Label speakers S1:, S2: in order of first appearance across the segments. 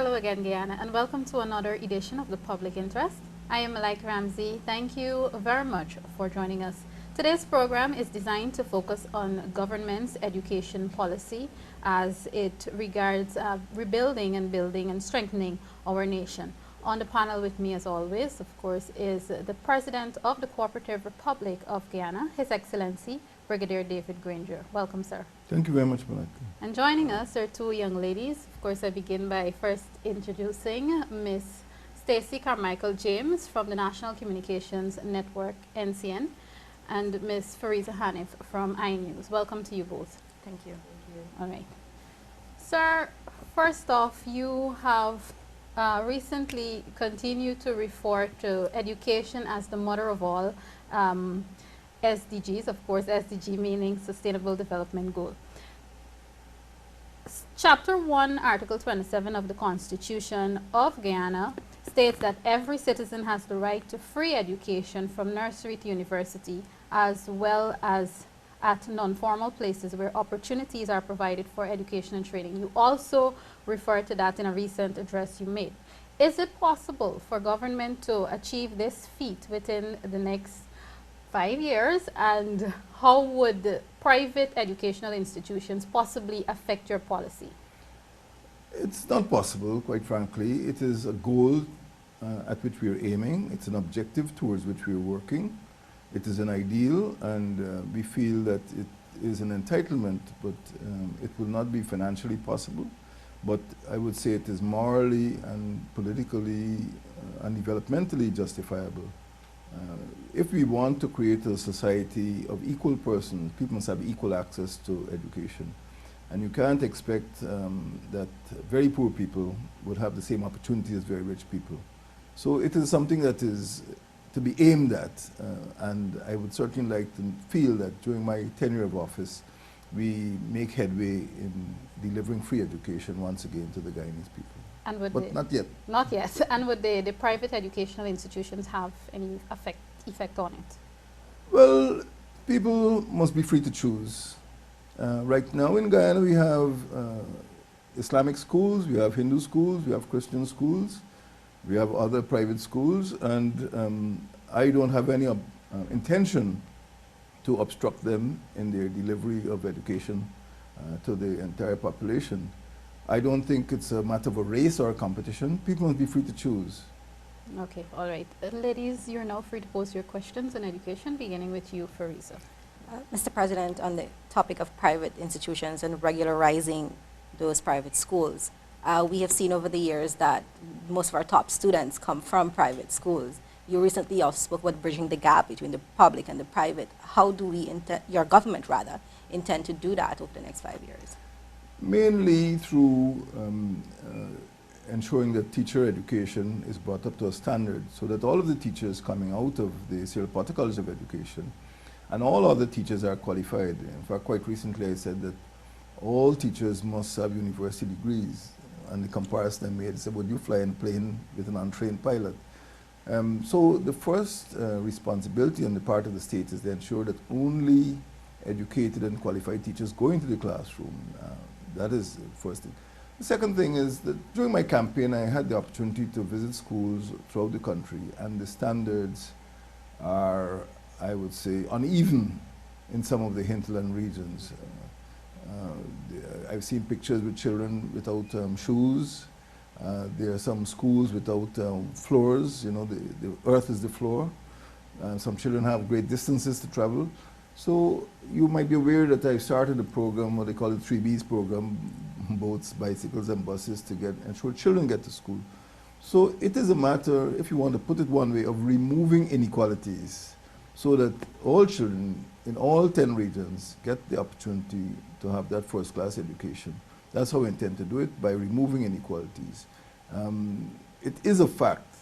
S1: Hello again, Guyana, and welcome to another edition of the Public Interest. I am Malika Ramsey. Thank you very much for joining us. Today's program is designed to focus on government's education policy as it regards rebuilding and building and strengthening our nation. On the panel with me, as always, of course, is the President of the Cooperative Republic of Guyana, His Excellency, Brigadier David Granger. Welcome, sir.
S2: Thank you very much, Malika.
S1: And joining us are two young ladies. Of course, I begin by first introducing Miss Stacy Carmichael-James from the National Communications Network, NCN, and Miss Fareeza Haniff from Inews. Welcome to you both.
S3: Thank you. Thank you.
S1: All right. Sir, first off, you have recently continued to refer to education as the mother of all SDGs, of course, SDG meaning Sustainable Development Goal. Chapter 1, Article 27 of the Constitution of Guyana states that every citizen has the right to free education from nursery to university, as well as at non-formal places where opportunities are provided for education and training. You also referred to that in a recent address you made. Is it possible for government to achieve this feat within the next 5 years, and how would private educational institutions possibly affect your policy?
S2: It's not possible, quite frankly. It is a goal at which we are aiming. It's an objective towards which we are working. It is an ideal, and we feel that it is an entitlement, but it will not be financially possible. But I would say it is morally and politically and developmentally justifiable. If we want to create a society of equal persons, people must have equal access to education. And you can't expect that very poor people would have the same opportunity as very rich people. So it is something that is to be aimed at. And I would certainly like to feel that during my tenure of office, we make headway in delivering free education once again to the Guyanese people.
S1: And would
S2: but not yet.
S1: Not yet. And would the private educational institutions have any effect on it?
S2: Well, people must be free to choose. Right now in Guyana we have Islamic schools, we have Hindu schools, we have Christian schools, we have other private schools, and I don't have any intention to obstruct them in their delivery of education to the entire population. I don't think it's a matter of a race or a competition. People must be free to choose.
S1: Okay, all right. Ladies, you're now free to pose your questions on education, beginning with you, Fareeza.
S3: Mr. President, on the topic of private institutions and regularizing those private schools, we have seen over the years that most of our top students come from private schools. You recently also spoke about bridging the gap between the public and the private. How do we, your government rather, intend to do that over the next 5 years?
S2: Mainly through ensuring that teacher education is brought up to a standard so that all of the teachers coming out of the Serial Potter College of Education and all other teachers are qualified. In fact, quite recently I said that all teachers must have university degrees, and the comparison I made said, would you fly in a plane with an untrained pilot? So the first responsibility on the part of the state is to ensure that only educated and qualified teachers go into the classroom. That is the first thing. The second thing is that during my campaign, I had the opportunity to visit schools throughout the country, and the standards are, I would say, uneven in some of the hinterland regions. I've seen pictures with children without shoes. There are some schools without floors. You know, the earth is the floor. Some children have great distances to travel. So you might be aware that I started a program, what they call the 3Bs program, boats, bicycles, and buses to ensure children get to school. So it is a matter, if you want to put it one way, of removing inequalities so that all children in all 10 regions get the opportunity to have that first-class education. That's how we intend to do it, by removing inequalities. It is a fact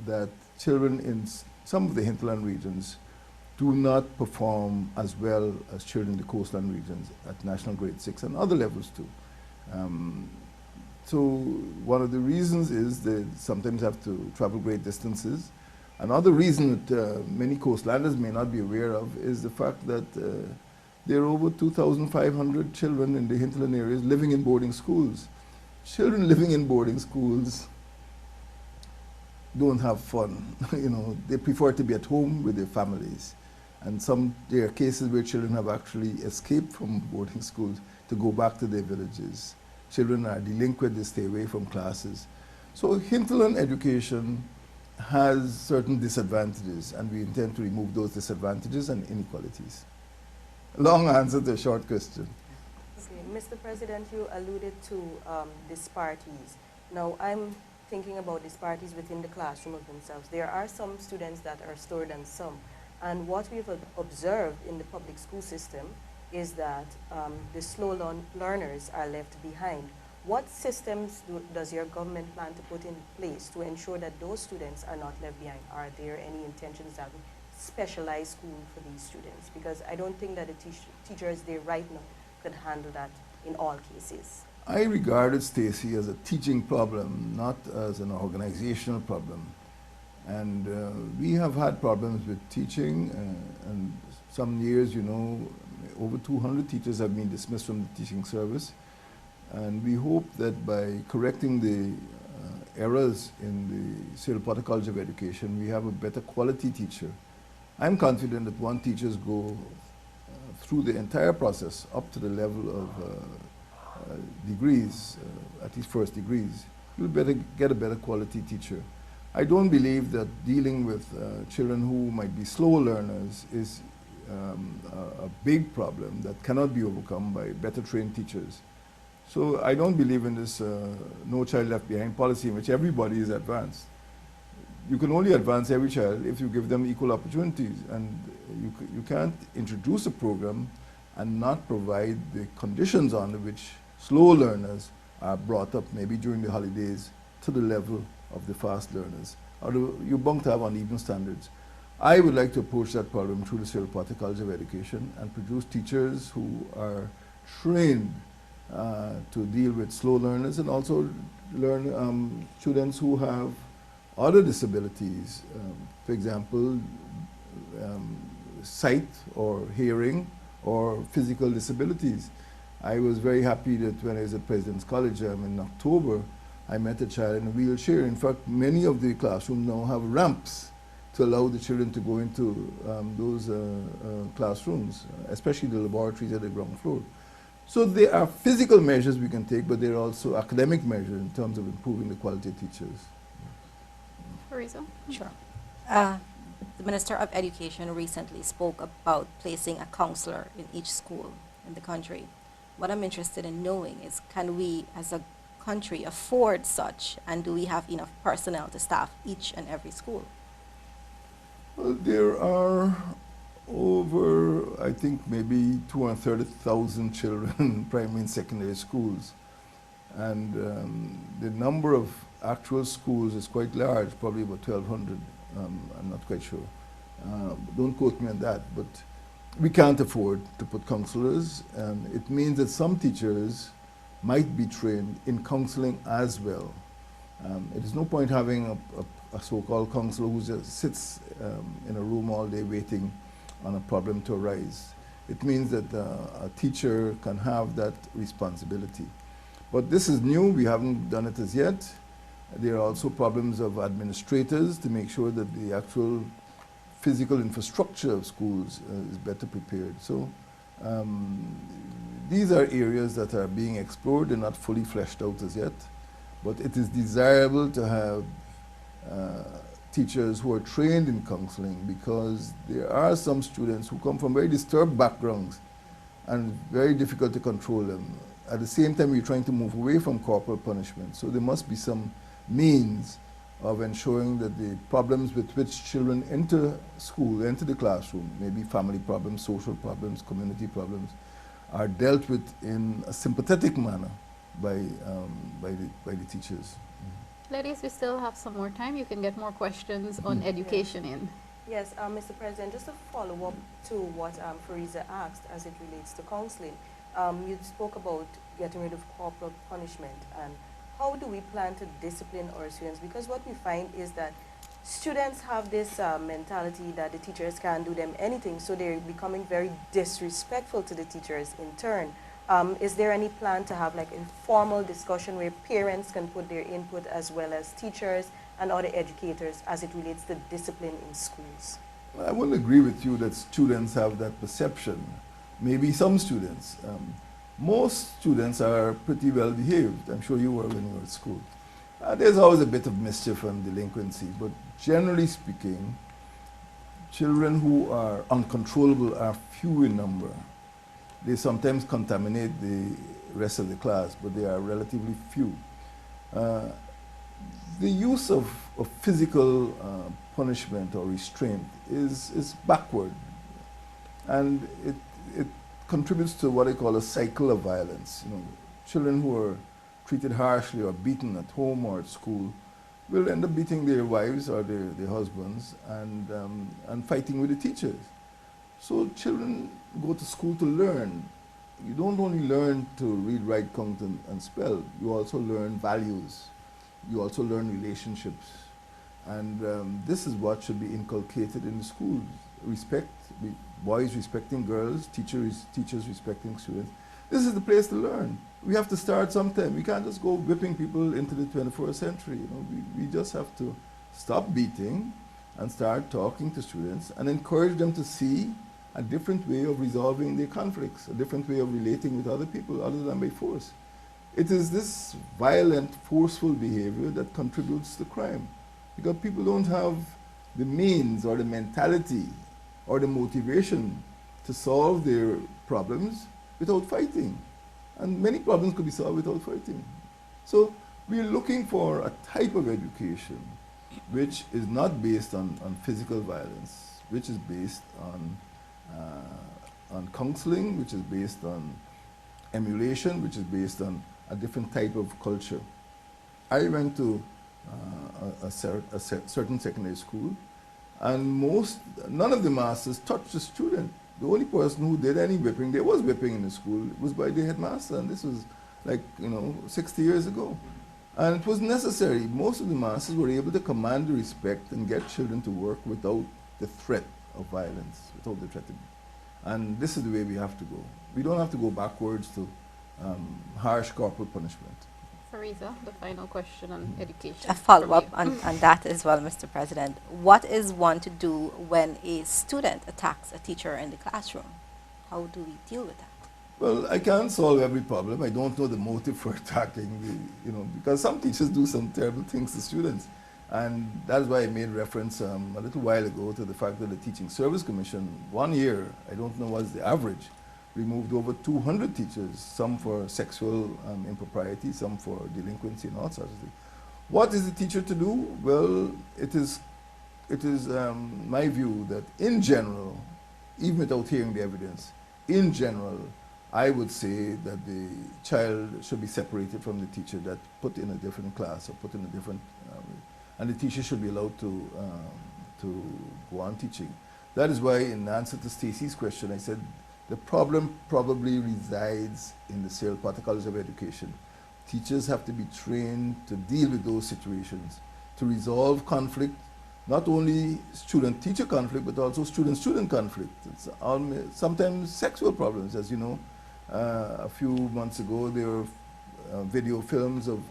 S2: that children in some of the hinterland regions do not perform as well as children in the coastline regions at National Grade 6 and other levels too. So one of the reasons is they sometimes have to travel great distances. Another reason that many coastlanders may not be aware of is the fact that there are over 2,500 children in the hinterland areas living in boarding schools. children living in boarding schools don't have fun. You know, they prefer to be at home with their families. And there are cases where children have actually escaped from boarding schools to go back to their villages. Children are delinquent, they stay away from classes. So hinterland education has certain disadvantages, and we intend to remove those disadvantages and inequalities. Long answer to a short question.
S4: Okay, Mr. President, you alluded to disparities. Now, I'm thinking about disparities within the classroom of themselves. There are some students that are slower than some. And what we've observed in the public school system is that the slow learners are left behind. What systems does your government plan to put in place to ensure that those students are not left behind? Are there any intentions of specialized school for these students? Because I don't think that the teachers there right now could handle that in all cases.
S2: I regarded Stacy as a teaching problem, not as an organizational problem. And we have had problems with teaching, and some years, you know, over 200 teachers have been dismissed from the teaching service. And we hope that by correcting the errors in the Cyril Potter College of Education, we have a better quality teacher. I'm confident that once teachers go through the entire process up to the level of degrees, at least first degrees, you'll get a better quality teacher. I don't believe that dealing with children who might be slow learners is a big problem that cannot be overcome by better trained teachers. So I don't believe in this no child left behind policy in which everybody is advanced. You can only advance every child if you give them equal opportunities, and you can't introduce a program and not provide the conditions under which slow learners are brought up, maybe during the holidays, to the level of the fast learners. Or you're bound to have uneven standards. I would like to approach that problem through the Cyril Potter College of Education and produce teachers who are trained to deal with slow learners, and also learn students who have other disabilities, for example, sight or hearing or physical disabilities. I was very happy that when I was at President's College in October, I met a child in a wheelchair. In fact, many of the classrooms now have ramps to allow the children to go into those classrooms, especially the laboratories at the ground floor. So there are physical measures we can take, but there are also academic measures in terms of improving the quality of teachers.
S1: Fareeza?
S3: Sure. The Minister of Education recently spoke about placing a counselor in each school in the country. What I'm interested in knowing is, can we as a country afford such, and do we have enough personnel to staff each and every school?
S2: Well, there are over, I think, maybe 230,000 children in primary and secondary schools. And the number of actual schools is quite large, probably about 1,200. I'm not quite sure. Don't quote me on that, but we can't afford to put counselors. It means that some teachers might be trained in counseling as well. It is no point having a so-called counselor who just sits in a room all day waiting on a problem to arise. It means that a teacher can have that responsibility. But this is new, we haven't done it as yet. There are also problems of administrators to make sure that the actual physical infrastructure of schools is better prepared. So these are areas that are being explored. They're not fully fleshed out as yet, but it is desirable to have teachers who are trained in counseling, because there are some students who come from very disturbed backgrounds and very difficult to control them. At the same time, we're trying to move away from corporal punishment. So there must be some means of ensuring that the problems with which children enter school, enter the classroom, maybe family problems, social problems, community problems, are dealt with in a sympathetic manner by the teachers.
S1: Ladies, we still have some more time. You can get more questions on education in.
S4: Yes, Mr. President, just to follow up to what Fareeza asked as it relates to counseling, you spoke about getting rid of corporal punishment, and how do we plan to discipline our students? Because what we find is that students have this mentality that the teachers can't do them anything, so they're becoming very disrespectful to the teachers in turn. Is there any plan to have like informal discussion where parents can put their input as well as teachers and other educators as it relates to discipline in schools?
S2: Well, I wouldn't agree with you that students have that perception. Maybe some students. Most students are pretty well behaved. I'm sure you were when you were at school. There's always a bit of mischief and delinquency, but generally speaking, children who are uncontrollable are few in number. They sometimes contaminate the rest of the class, but they are relatively few. The use of physical punishment or restraint is backward, and it contributes to what I call a cycle of violence. You know, children who are treated harshly or beaten at home or at school will end up beating their wives or their husbands and fighting with the teachers. So children go to school to learn. You don't only learn to read, write, count, and spell. You also learn values. You also learn relationships. And this is what should be inculcated in the schools. Respect, boys respecting girls, teachers respecting students. This is the place to learn. We have to start sometime. We can't just go whipping people into the 21st century. You know, we just have to stop beating and start talking to students and encourage them to see a different way of resolving their conflicts, a different way of relating with other people other than by force. It is this violent, forceful behavior that contributes to crime, because people don't have the means or the mentality or the motivation to solve their problems without fighting. And many problems could be solved without fighting. So we're looking for a type of education which is not based on physical violence, which is based on counseling, which is based on emulation, which is based on a different type of culture. I went to a certain secondary school, and none of the masters touched the student. The only person who did any whipping, there was whipping in the school, was by the headmaster, and this was like, 60 years ago. And it was necessary. Most of the masters were able to command the respect and get children to work without the threat of violence, without the threat. And this is the way we have to go. We don't have to go backwards to harsh corporal punishment.
S1: Fareeza, the final question on education.
S3: A follow-up on that as well, Mr. President. What is one to do when a student attacks a teacher in the classroom? How do we deal with that?
S2: Well, I can't solve every problem. I don't know the motive for attacking, because some teachers do some terrible things to students. And that's why I made reference a little while ago to the fact that the Teaching Service Commission, 1 year, I don't know what's the average, removed over 200 teachers, some for sexual impropriety, some for delinquency and all sorts of things. What is the teacher to do? Well, it is my view that in general, even without hearing the evidence, in general, I would say that the child should be separated from the teacher, that put in a different class or put in a different, and the teacher should be allowed to go on teaching. That is why, in answer to Stacy's question, I said the problem probably resides in the Cyril Potter College of Education. Teachers have to be trained to deal with those situations, to resolve conflict, not only student-teacher conflict, but also student-student conflict. It's sometimes sexual problems, as you know. A few months ago, there were video films of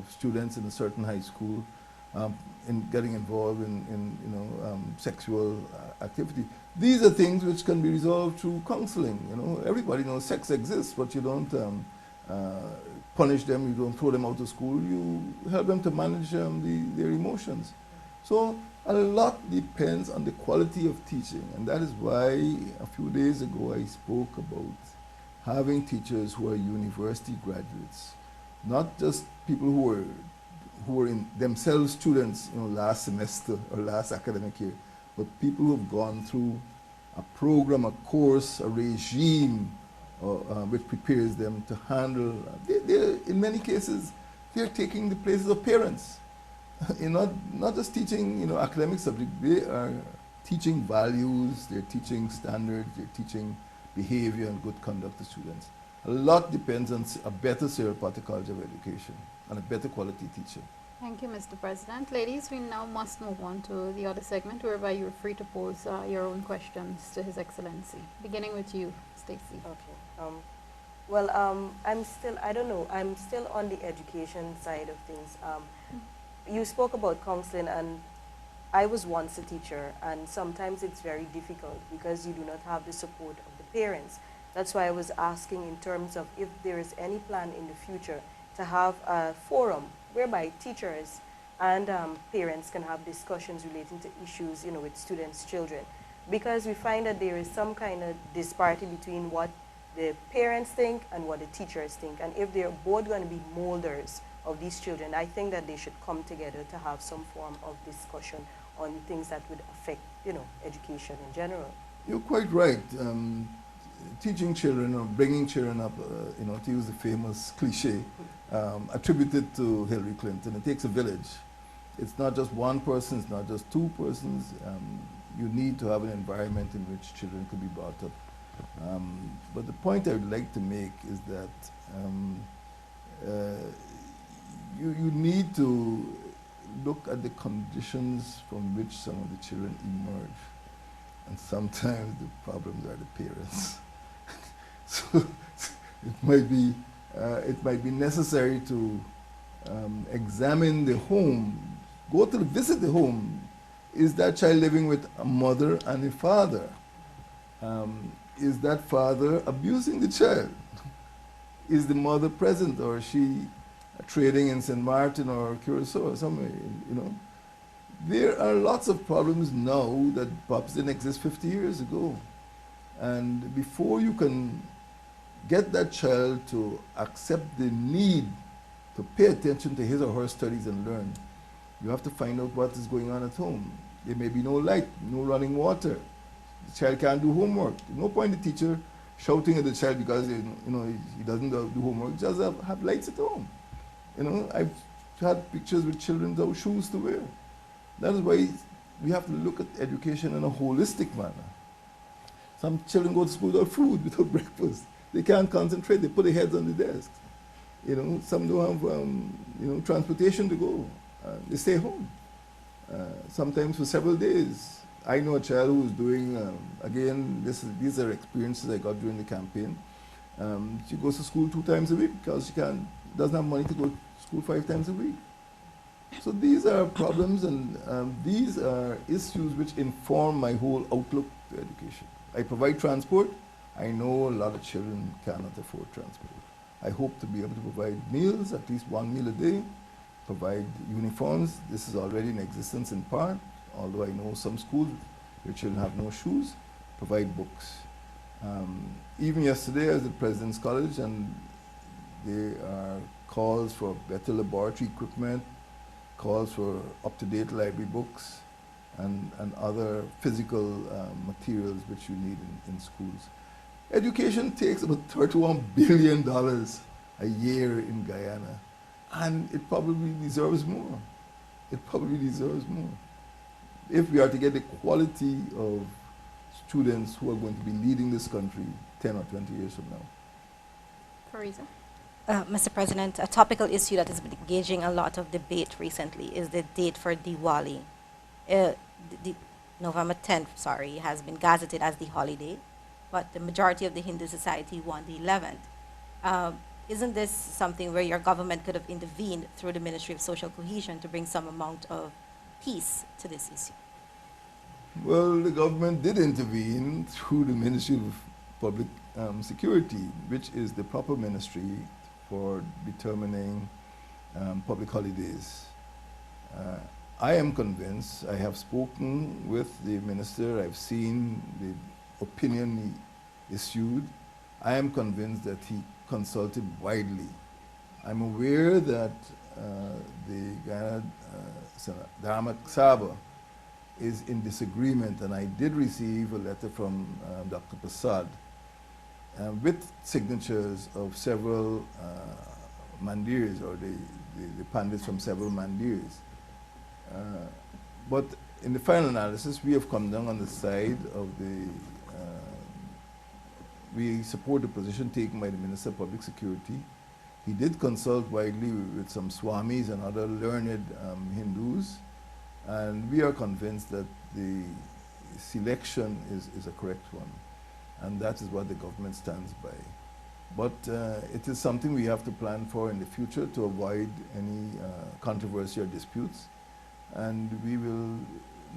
S2: students in a certain high school in getting involved in sexual activity. These are things which can be resolved through counseling. Everybody knows sex exists, but you don't punish them, you don't throw them out of school, you help them to manage their emotions. So a lot depends on the quality of teaching, and that is why a few days ago I spoke about having teachers who are university graduates, not just people who were in themselves students, last semester or last academic year, but people who have gone through a program, a course, a regime which prepares them to handle. In many cases, they're taking the places of parents. Not just teaching academic subjects, they are teaching values, they're teaching standards, they're teaching behavior and good conduct to students. A lot depends on a better Cyril Potter College of Education and a better quality teacher.
S1: Thank you, Mr. President. Ladies, we now must move on to the other segment whereby you're free to pose your own questions to His Excellency. Beginning with you, Stacy.
S4: Okay. Well, I don't know, I'm still on the education side of things. You spoke about counseling, and I was once a teacher, and sometimes it's very difficult because you do not have the support of the parents. That's why I was asking in terms of if there is any plan in the future to have a forum whereby teachers and parents can have discussions relating to issues, you know, with students' children. Because we find that there is some kind of disparity between what the parents think and what the teachers think. And if they're both going to be molders of these children, I think that they should come together to have some form of discussion on things that would affect, you know, education in general.
S2: You're quite right. Teaching children or bringing children up, you know, to use the famous cliche attributed to Hillary Clinton, it takes a village. It's not just one person, it's not just two persons. You need to have an environment in which children could be brought up. But the point I would like to make is that you need to look at the conditions from which some of the children emerge. And sometimes the problems are the parents. So it might be necessary to examine the home, go to visit the home. Is that child living with a mother and a father? Is that father abusing the child? Is the mother present, or is she trading in St. Martin or Curacao or somewhere, you know? There are lots of problems now that perhaps didn't exist 50 years ago. And before you can get that child to accept the need to pay attention to his or her studies and learn, you have to find out what is going on at home. There may be no light, no running water. The child can't do homework. No point the teacher shouting at the child because he doesn't do homework. Just have lights at home. You know, I've had pictures with children without shoes to wear. That is why we have to look at education in a holistic manner. Some children go to school without food, without breakfast. They can't concentrate. They put their heads on the desks. You know, some don't have transportation to go. They stay home. Sometimes for several days. I know a child who is doing, again, these are experiences I got during the campaign. She goes to school 2 times a week because she doesn't have money to go to school 5 times a week. So these are problems, and these are issues which inform my whole outlook to education. I provide transport. I know a lot of children cannot afford transport. I hope to be able to provide meals, at least 1 meal a day, provide uniforms. This is already in existence in part, although I know some schools where children have no shoes, provide books. Even yesterday I was at President's College, and there are calls for better laboratory equipment, calls for up-to-date library books, and other physical materials which you need in schools. Education takes about $31 billion a year in Guyana, and it probably deserves more. It probably deserves more. If we are to get the quality of students who are going to be leading this country 10 or 20 years from now.
S1: Fareeza.
S3: Mr. President, a topical issue that has been engaging a lot of debate recently is the date for Diwali. The November 10th, has been gazetted as the holiday, but the majority of the Hindu society want the 11th. Isn't this something where your government could have intervened through the Ministry of Social Cohesion to bring some amount of peace to this issue?
S2: Well, the government did intervene through the Ministry of Public Security, which is the proper ministry for determining public holidays. I am convinced, I have spoken with the minister, I've seen the opinion he issued. I am convinced that he consulted widely. I'm aware that the Ghana Dharma Saba is in disagreement, and I did receive a letter from Dr. Prasad with signatures of several mandirs, or the pandits from several mandirs. But in the final analysis, we have come down on the side of we support the position taken by the Minister of Public Security. He did consult widely with some Swamis and other learned Hindus, and we are convinced that the selection is a correct one, and that is what the government stands by. But it is something we have to plan for in the future to avoid any controversy or disputes. And we will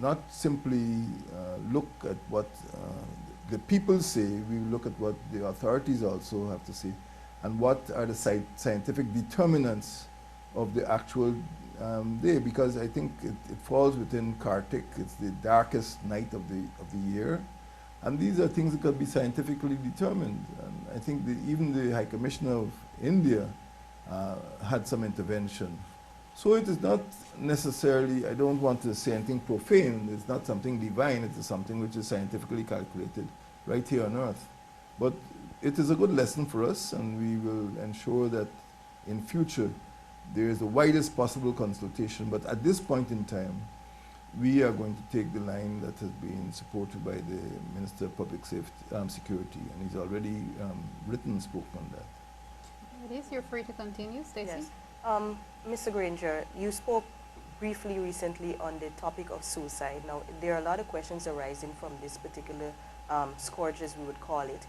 S2: not simply look at what the people say, we will look at what the authorities also have to say, and what are the scientific determinants of the actual day, because I think it falls within Kartik. It's the darkest night of the year, and these are things that can be scientifically determined. And I think even the High Commissioner of India had some intervention. So it is not necessarily, I don't want to say anything profane, it's not something divine, it is something which is scientifically calculated right here on earth. But it is a good lesson for us, and we will ensure that in future there is the widest possible consultation. But at this point in time, we are going to take the line that has been supported by the Minister of Public Safety, Security, and he's already written and spoken on that.
S1: It is. You're free to continue, Stacy.
S4: Yes. Mr. Granger, you spoke briefly recently on the topic of suicide. Now, there are a lot of questions arising from this particular scourge, as we would call it.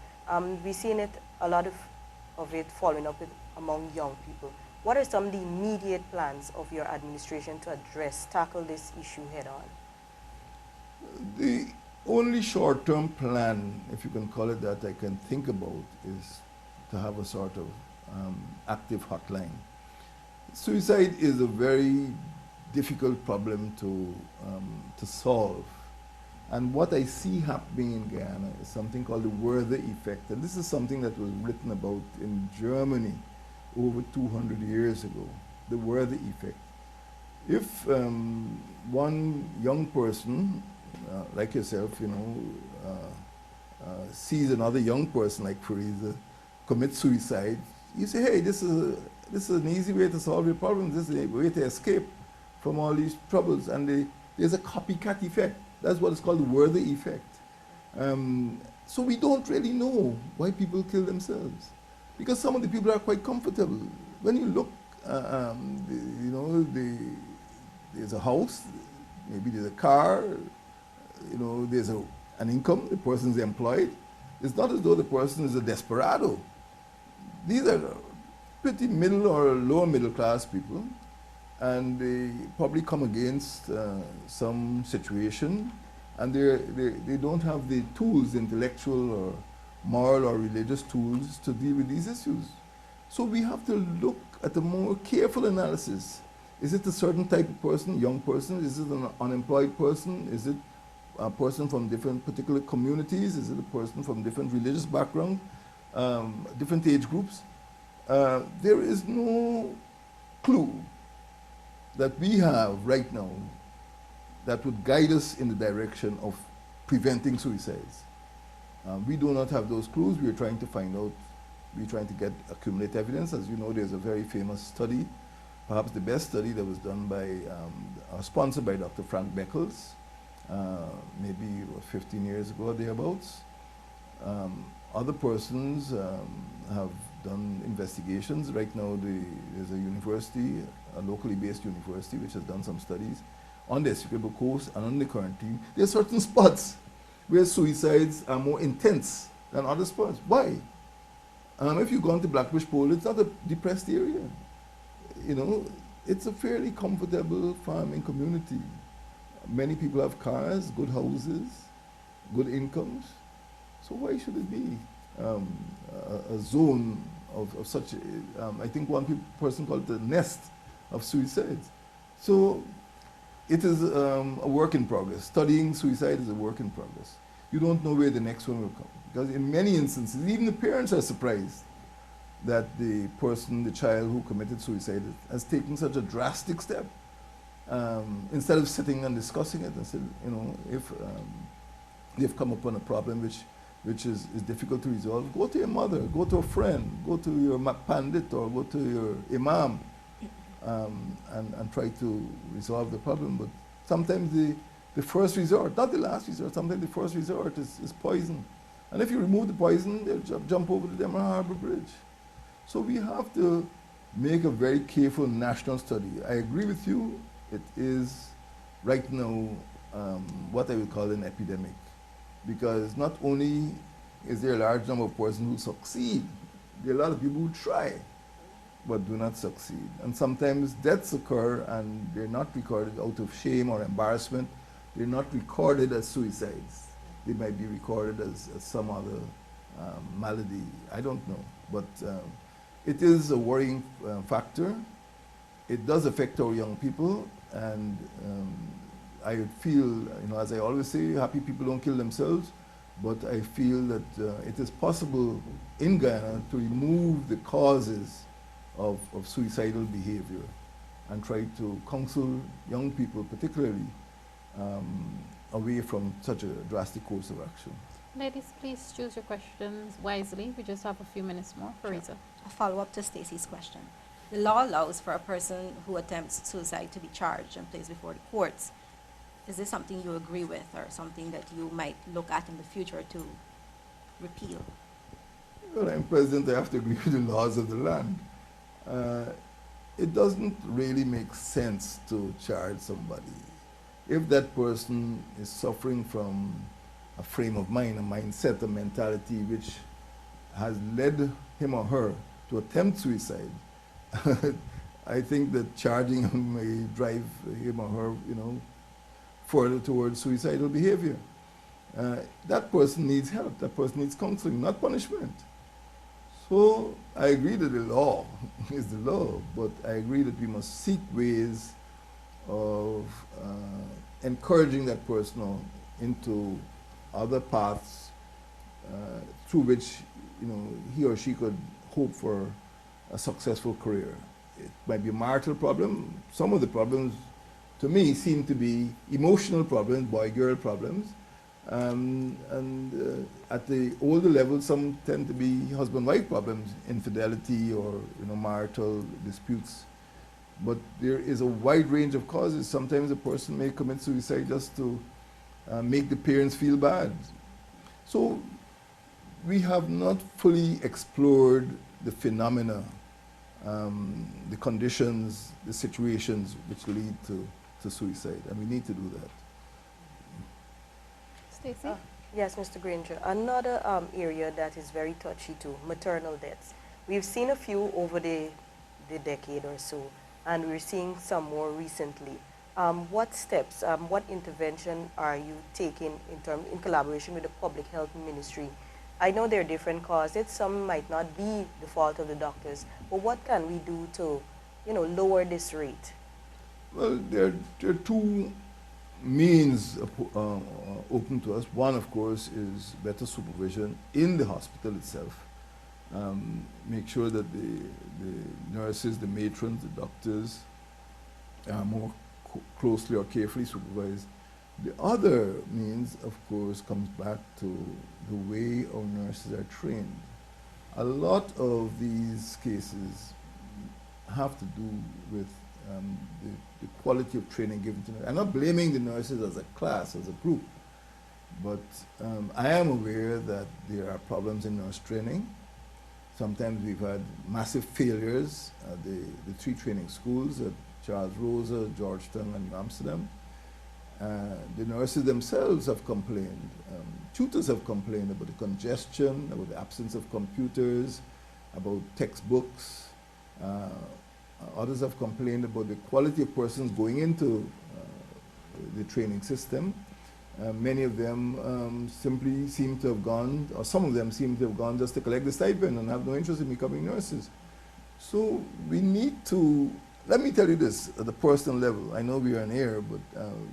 S4: We've seen it, a lot of it following up among young people. What are some of the immediate plans of your administration to tackle this issue head on?
S2: The only short-term plan, if you can call it that, I can think about is to have a sort of active hotline. Suicide is a very difficult problem to solve. And what I see happening in Guyana is something called the Werther effect. And this is something that was written about in Germany over 200 years ago, the Werther effect. If one young person, like yourself, sees another young person like Fareeza commit suicide, you say, hey, this is an easy way to solve your problems. This is a way to escape from all these troubles. And there's a copycat effect. That's what is called the Werther effect. So we don't really know why people kill themselves, because some of the people are quite comfortable. When you look, there's a house, maybe there's a car, there's an income, the person's employed. It's not as though the person is a desperado. These are pretty middle or lower middle class people, and they probably come against some situation, and they don't have the tools, intellectual or moral or religious tools, to deal with these issues. So we have to look at a more careful analysis. Is it a certain type of person, young person? Is it an unemployed person? Is it a person from different particular communities? Is it a person from different religious background, different age groups? There is no clue that we have right now that would guide us in the direction of preventing suicides. We do not have those clues. We are trying to find out. We're trying to accumulate evidence. As you know, there's a very famous study, perhaps the best study, that was done by, sponsored by Dr. Frank Beckles, maybe 15 years ago or thereabouts. Other persons have done investigations. Right now, there's a university, a locally based university, which has done some studies on the Essequibo Coast and on the quarantine. There are certain spots where suicides are more intense than other spots. Why? If you go on to Blackbush Pole, it's not a depressed area. It's a fairly comfortable farming community. Many people have cars, good houses, good incomes. So why should it be a zone of such, I think one person called it the nest of suicides. So it is a work in progress. Studying suicide is a work in progress. You don't know where the next one will come. Because in many instances, even the parents are surprised that the person, the child who committed suicide, has taken such a drastic step. Instead of sitting and discussing it and said, if they've come upon a problem which is difficult to resolve, go to your mother, go to a friend, go to your pandit or go to your imam, and try to resolve the problem. But sometimes the first resort, not the last resort, sometimes the first resort is poison. And if you remove the poison, they'll jump over the Demer Harbor Bridge. So we have to make a very careful national study. I agree with you, it is right now what I would call an epidemic. Because not only is there a large number of persons who succeed there are a lot of people who try but do not succeed. And sometimes deaths occur and they're not recorded out of shame or embarrassment. They're not recorded as suicides. They might be recorded as some other malady. I don't know. But it is a worrying factor. It does affect our young people, and I feel, as I always say, happy people don't kill themselves, but I feel that it is possible in Guyana to remove the causes of suicidal behavior and try to counsel young people, particularly, away from such a drastic course of action.
S1: Ladies, please choose your questions wisely. We just have a few minutes more. Fareeza.
S3: A follow-up to Stacy's question. The law allows for a person who attempts suicide to be charged and placed before the courts. Is this something you agree with, or something that you might look at in the future to repeal?
S2: Well, I'm president, I have to agree with the laws of the land. It doesn't really make sense to charge somebody. If that person is suffering from a frame of mind, a mindset, a mentality which has led him or her to attempt suicide, I think that charging him may drive him or her, further towards suicidal behavior. That person needs help. That person needs counseling, not punishment. So I agree that the law is the law, but I agree that we must seek ways of encouraging that person into other paths through which he or she could hope for a successful career. It might be a marital problem. Some of the problems, to me, seem to be emotional problems, boy-girl problems. And at the older level, some tend to be husband-wife problems, infidelity or marital disputes. But there is a wide range of causes. Sometimes a person may commit suicide just to make the parents feel bad. So we have not fully explored the phenomena, the conditions, the situations which lead to suicide, and we need to do that.
S1: Stacy?
S4: Yes, Mr. Granger. Another area that is very touchy too, maternal deaths. We've seen a few over the decade or so, and we're seeing some more recently. What steps, what intervention are you taking in collaboration with the Public Health Ministry? I know there are different causes. Some might not be the fault of the doctors, but what can we do to, lower this rate?
S2: Well, there are two means open to us. One, of course, is better supervision in the hospital itself. Make sure that the nurses, the matrons, the doctors are more closely or carefully supervised. The other means, of course, comes back to the way our nurses are trained. A lot of these cases have to do with the quality of training given to nurses. I'm not blaming the nurses as a class, as a group, but I am aware that there are problems in nurse training. Sometimes we've had massive failures at the three training schools at Charles Rosa, Georgetown, and New Amsterdam. The nurses themselves have complained. Tutors have complained about the congestion, about the absence of computers, about textbooks. Others have complained about the quality of persons going into the training system. Many of them simply seem to have gone, or some of them seem to have gone just to collect the stipend and have no interest in becoming nurses. So we need to, let me tell you this at the personal level. I know we are on air, but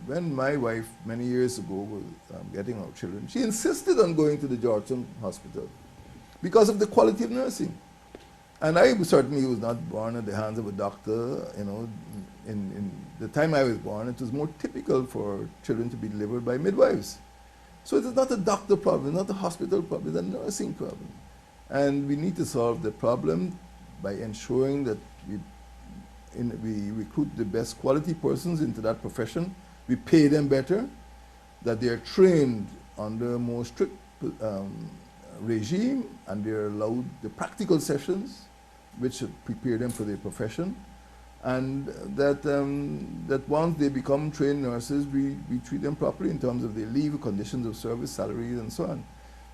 S2: when my wife many years ago was getting our children, she insisted on going to the Georgetown Hospital because of the quality of nursing. And I certainly was not born at the hands of a doctor. In the time I was born, it was more typical for children to be delivered by midwives. So it is not a doctor problem, not a hospital problem, it's a nursing problem. And we need to solve the problem by ensuring that we recruit the best quality persons into that profession, we pay them better, that they are trained under a more strict regime, and they are allowed the practical sessions which should prepare them for their profession, and that once they become trained nurses, we treat them properly in terms of their leave, conditions of service, salaries, and so on.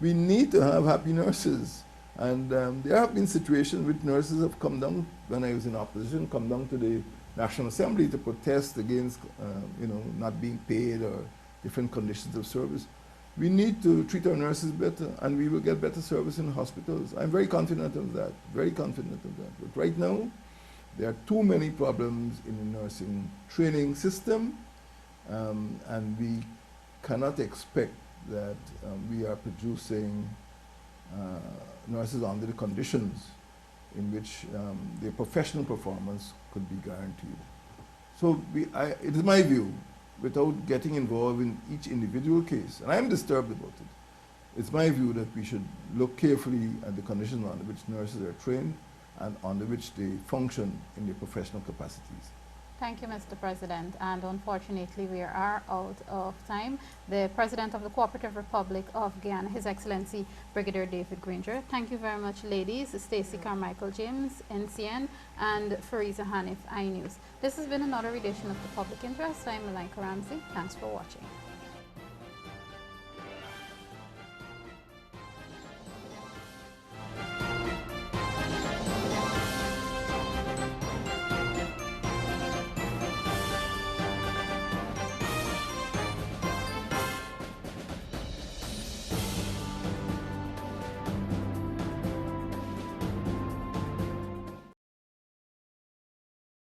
S2: We need to have happy nurses, And there have been situations which nurses have come down, when I was in opposition, come down to the National Assembly to protest against, not being paid or different conditions of service. We need to treat our nurses better, and we will get better service in hospitals. I'm very confident of that, very confident of that. But right now, there are too many problems in the nursing training system, and we cannot expect that we are producing nurses under the conditions in which their professional performance could be guaranteed. So it is my view, without getting involved in each individual case, and I'm disturbed about it, it's my view that we should look carefully at the conditions under which nurses are trained and under which they function in their professional capacities.
S1: Thank you, Mr. President, and unfortunately we are out of time. The President of the Cooperative Republic of Guyana, His Excellency Brigadier David Granger. Thank you very much, ladies. Stacy Carmichael-James, NCN, and Fareeza Haniff, Inews. This has been another edition of The Public Interest. I'm Malaika Ramsey. Thanks for watching.